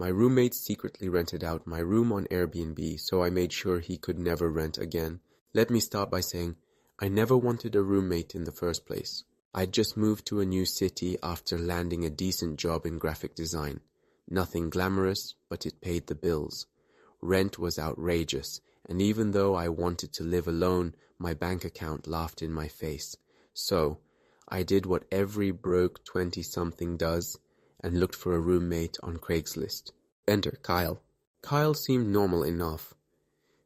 My roommate secretly rented out my room on Airbnb, so I made sure he could never rent again. Let me start by saying, I never wanted a roommate in the first place. I'd just moved to a new city after landing a decent job in graphic design. Nothing glamorous, but it paid the bills. Rent was outrageous, and even though I wanted to live alone, my bank account laughed in my face. So, I did what every broke 20-something does and looked for a roommate on Craigslist. Enter Kyle. Kyle seemed normal enough.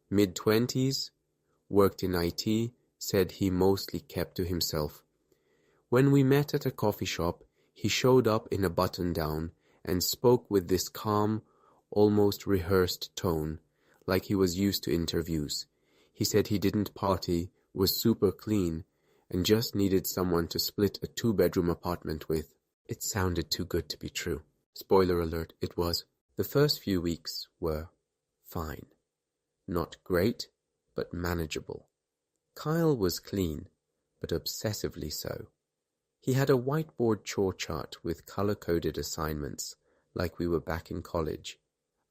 Mid-20s, worked in IT, said he mostly kept to himself. When we met at a coffee shop, he showed up in a button-down and spoke with this calm, almost rehearsed tone, like he was used to interviews. He said he didn't party, was super clean, and just needed someone to split a 2-bedroom apartment with. It sounded too good to be true. Spoiler alert, it was. The first few weeks were fine. Not great, but manageable. Kyle was clean, but obsessively so. He had a whiteboard chore chart with color-coded assignments, like we were back in college.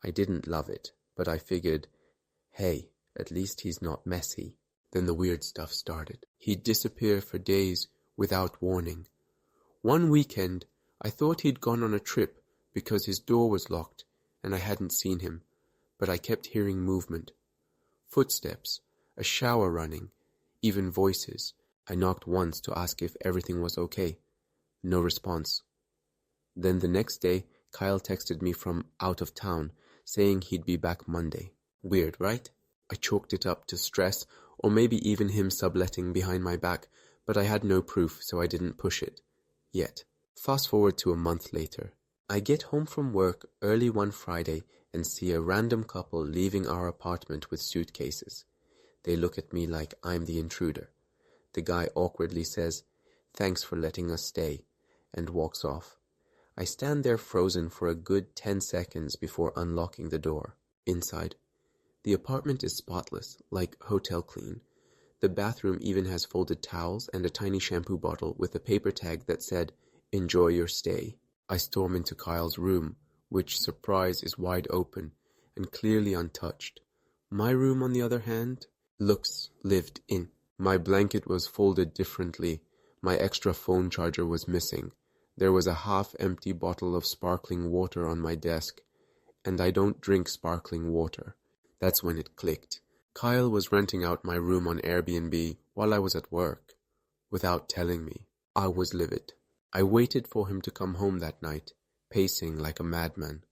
I didn't love it, but I figured, hey, at least he's not messy. Then the weird stuff started. He'd disappear for days without warning. One weekend, I thought he'd gone on a trip because his door was locked and I hadn't seen him, but I kept hearing movement. Footsteps, a shower running, even voices. I knocked once to ask if everything was okay. No response. Then the next day, Kyle texted me from out of town, saying he'd be back Monday. Weird, right? I chalked it up to stress, or maybe even him subletting behind my back, but I had no proof, so I didn't push it. Yet. Fast forward to a month later. I get home from work early one Friday and see a random couple leaving our apartment with suitcases. They look at me like I'm the intruder. The guy awkwardly says, "Thanks for letting us stay," and walks off. I stand there frozen for a good 10 seconds before unlocking the door. Inside, the apartment is spotless, like hotel clean. The bathroom even has folded towels and a tiny shampoo bottle with a paper tag that said, "Enjoy your stay." I storm into Kyle's room, which, surprise, is wide open and clearly untouched. My room, on the other hand, looks lived in. My blanket was folded differently. My extra phone charger was missing. There was a half-empty bottle of sparkling water on my desk, and I don't drink sparkling water. That's when it clicked. Kyle was renting out my room on Airbnb while I was at work. Without telling me, I was livid. I waited for him to come home that night, pacing like a madman.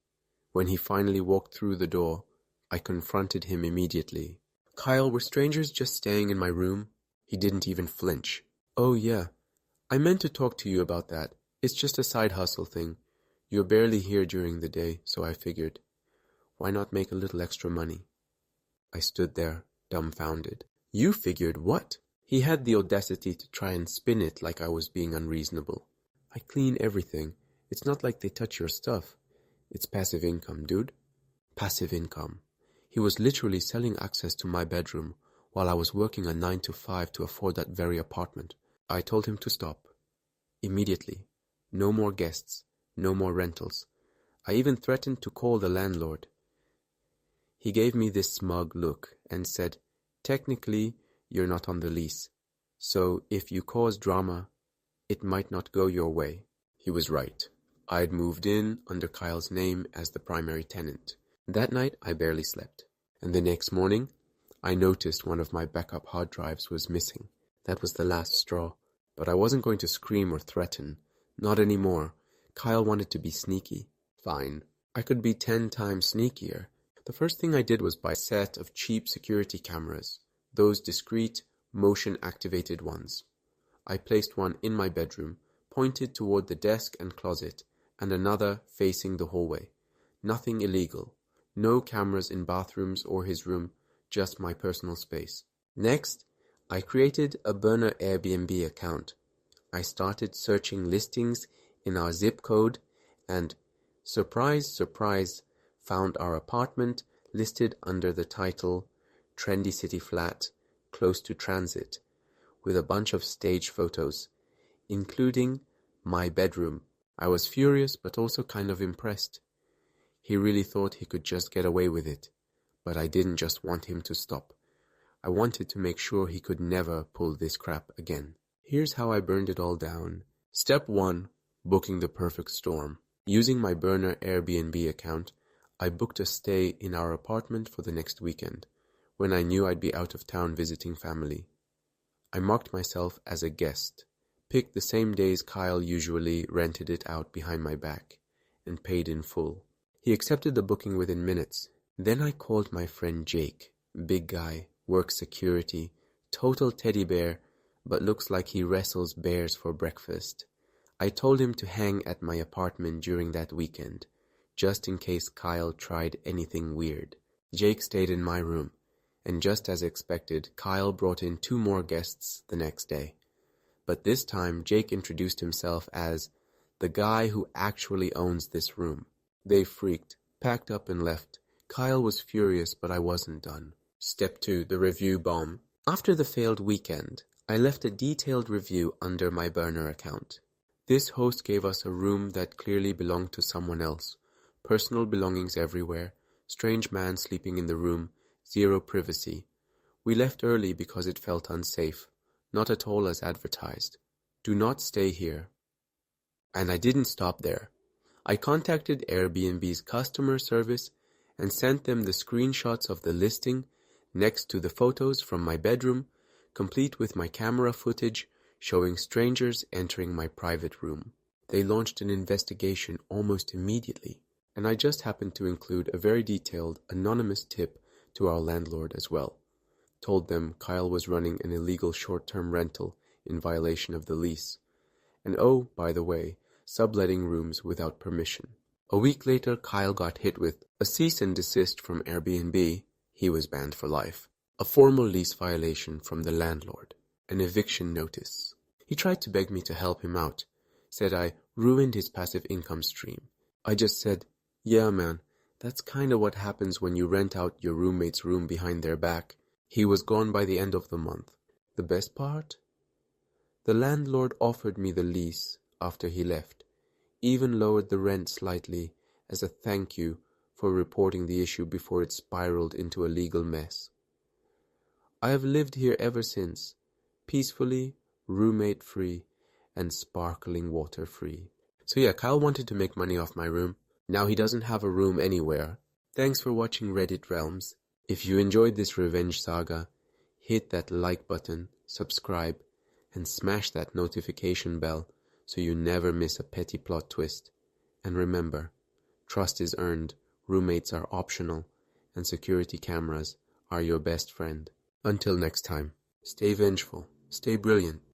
When he finally walked through the door, I confronted him immediately. "Kyle, were strangers just staying in my room?" He didn't even flinch. "Oh yeah, I meant to talk to you about that. It's just a side hustle thing. You're barely here during the day, so I figured, why not make a little extra money?" I stood there, dumbfounded. "You figured what?" He had the audacity to try and spin it like I was being unreasonable. "I clean everything. It's not like they touch your stuff. It's passive income, dude." Passive income. He was literally selling access to my bedroom while I was working a 9 to 5 to afford that very apartment. I told him to stop. Immediately. No more guests. No more rentals. I even threatened to call the landlord. He gave me this smug look and said, "Technically, you're not on the lease. So if you cause drama, it might not go your way." He was right. I'd moved in under Kyle's name as the primary tenant. That night, I barely slept. And the next morning, I noticed one of my backup hard drives was missing. That was the last straw. But I wasn't going to scream or threaten. Not anymore. Kyle wanted to be sneaky. Fine. I could be 10 times sneakier. The first thing I did was buy a set of cheap security cameras. Those discreet, motion-activated ones. I placed one in my bedroom, pointed toward the desk and closet, and another facing the hallway. Nothing illegal. No cameras in bathrooms or his room, just my personal space. Next, I created a burner Airbnb account. I started searching listings in our zip code and, surprise, surprise, found our apartment listed under the title Trendy City Flat, close to transit, with a bunch of stage photos, including my bedroom. I was furious but also kind of impressed. He really thought he could just get away with it. But I didn't just want him to stop. I wanted to make sure he could never pull this crap again. Here's how I burned it all down. Step 1. Booking the perfect storm. Using my burner Airbnb account, I booked a stay in our apartment for the next weekend, when I knew I'd be out of town visiting family. I marked myself as a guest, picked the same days Kyle usually rented it out behind my back, and paid in full. He accepted the booking within minutes. Then I called my friend Jake, big guy, works security, total teddy bear, but looks like he wrestles bears for breakfast. I told him to hang at my apartment during that weekend, just in case Kyle tried anything weird. Jake stayed in my room, and just as expected, Kyle brought in 2 more guests the next day. But this time, Jake introduced himself as the guy who actually owns this room. They freaked, packed up and left. Kyle was furious, but I wasn't done. Step 2. The review bomb. After the failed weekend, I left a detailed review under my burner account. This host gave us a room that clearly belonged to someone else. Personal belongings everywhere, strange man sleeping in the room, zero privacy. We left early because it felt unsafe, not at all as advertised. Do not stay here. And I didn't stop there. I contacted Airbnb's customer service and sent them the screenshots of the listing next to the photos from my bedroom, complete with my camera footage showing strangers entering my private room. They launched an investigation almost immediately, and I just happened to include a very detailed, anonymous tip to our landlord as well. Told them Kyle was running an illegal short-term rental in violation of the lease. And oh, by the way, subletting rooms without permission. A week later, Kyle got hit with a cease and desist from Airbnb. He was banned for life. A formal lease violation from the landlord. An eviction notice. He tried to beg me to help him out. Said I ruined his passive income stream. I just said, yeah man, that's kinda what happens when you rent out your roommate's room behind their back. He was gone by the end of the month. The best part? The landlord offered me the lease after he left, even lowered the rent slightly as a thank you for reporting the issue before it spiraled into a legal mess. I have lived here ever since, peacefully, roommate-free, and sparkling water-free. So yeah, Kyle wanted to make money off my room. Now he doesn't have a room anywhere. Thanks for watching Reddit Realms. If you enjoyed this revenge saga, hit that like button, subscribe, and smash that notification bell so you never miss a petty plot twist. And remember, trust is earned, roommates are optional, and security cameras are your best friend. Until next time, stay vengeful, stay brilliant.